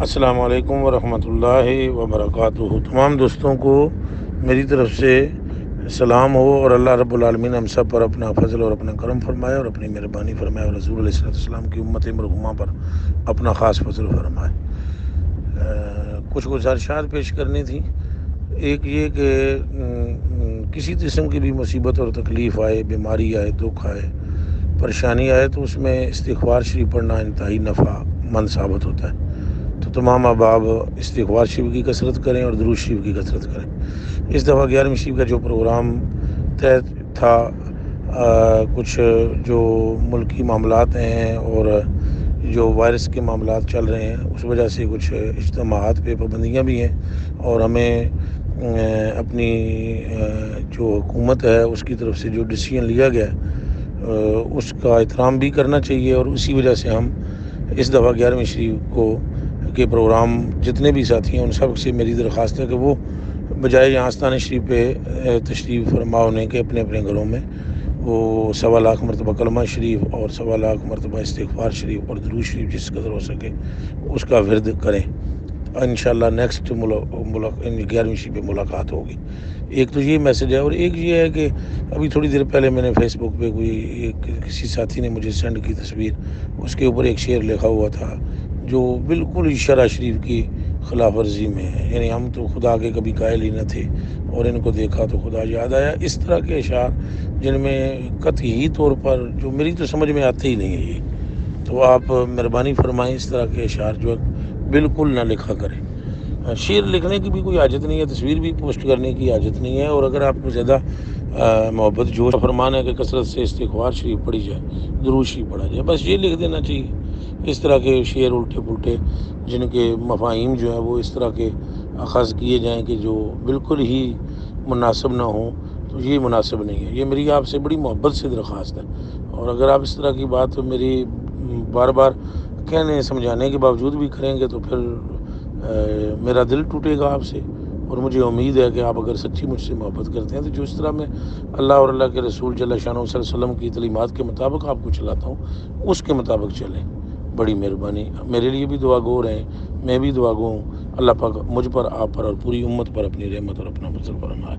السلام علیکم ورحمۃ اللہ وبرکاتہ۔ تمام دوستوں کو میری طرف سے سلام ہو، اور اللہ رب العالمین ہم سب پر اپنا فضل اور اپنا کرم فرمائے اور اپنی مہربانی فرمائے، اور رسول علیہ السلام کی امت مرحومہ پر اپنا خاص فضل فرمائے۔ کچھ گزارشات پیش کرنی تھی۔ ایک یہ کہ کسی قسم کی بھی مصیبت اور تکلیف آئے، بیماری آئے، دکھ آئے، پریشانی آئے، تو اس میں استغفار شریف پڑھنا انتہائی نفع مند ثابت ہوتا ہے۔ تو تمام احباب استغفار شریف کی کثرت کریں اور درود شریف کی کثرت کریں۔ اس دفعہ 11ویں شریف کا جو پروگرام طے تھا، کچھ جو ملکی معاملات ہیں اور جو وائرس کے معاملات چل رہے ہیں، اس وجہ سے کچھ اجتماعات پہ پابندیاں بھی ہیں، اور ہمیں اپنی جو حکومت ہے اس کی طرف سے جو ڈیسیژن لیا گیا ہے اس کا احترام بھی کرنا چاہیے، اور اسی وجہ سے ہم اس دفعہ 11ویں شریف کے پروگرام جتنے بھی ساتھی ہیں ان سب سے میری درخواست ہے کہ وہ بجائے یہاں آستانہ شریف پہ تشریف فرما ہونے کے اپنے اپنے گھروں میں وہ 1.25 لاکھ مرتبہ کلمہ شریف اور 1.25 لاکھ مرتبہ استغفار شریف اور درود شریف جس قدر ہو سکے اس کا ورد کریں۔ انشاءاللہ نیکسٹ 11ویں شریف پہ ملاقات ہوگی۔ ایک تو یہ میسج ہے، اور ایک یہ ہے کہ ابھی تھوڑی دیر پہلے میں نے فیس بک پہ کسی ساتھی نے مجھے سینڈ کی تصویر، اس کے اوپر ایک شعر لکھا ہوا تھا جو بالکل شرع شریف کی خلاف ورزی میں ہے، یعنی ہم تو خدا کے کبھی قائل ہی نہ تھے اور ان کو دیکھا تو خدا یاد آیا۔ اس طرح کے اشعار جن میں قطعی طور پر جو میری تو سمجھ میں آتے ہی نہیں ہے، یہ تو آپ مہربانی فرمائیں اس طرح کے اشعار جو بالکل نہ لکھا کریں۔ شعر لکھنے کی بھی کوئی حاجت نہیں ہے، تصویر بھی پوسٹ کرنے کی حاجت نہیں ہے، اور اگر آپ کو زیادہ محبت جوش فرمان ہے کہ کثرت سے استغفار شریف پڑھی جائے، درود شریف پڑھا جائے، بس یہ لکھ دینا چاہیے۔ اس طرح کے شعر الٹے پلٹے جن کے مفاہیم جو ہیں وہ اس طرح کے اخذ کیے جائیں کہ جو بالکل ہی مناسب نہ ہوں، تو یہ مناسب نہیں ہے۔ یہ میری آپ سے بڑی محبت سے درخواست ہے، اور اگر آپ اس طرح کی بات میری بار بار کہنے سمجھانے کے باوجود بھی کریں گے تو پھر میرا دل ٹوٹے گا آپ سے، اور مجھے امید ہے کہ آپ اگر سچی مجھ سے محبت کرتے ہیں تو جو اس طرح میں اللہ اور اللہ کے رسول جل شانہ صلی اللہ علیہ وسلم کی تعلیمات کے مطابق آپ کو چلاتا ہوں اس کے مطابق چلیں۔ بڑی مہربانی، میرے لیے بھی دعا گو رہیں، میں بھی دعا گو ہوں۔ اللہ پاک مجھ پر، آپ پر اور پوری امت پر اپنی رحمت اور اپنا فضل فرمائے۔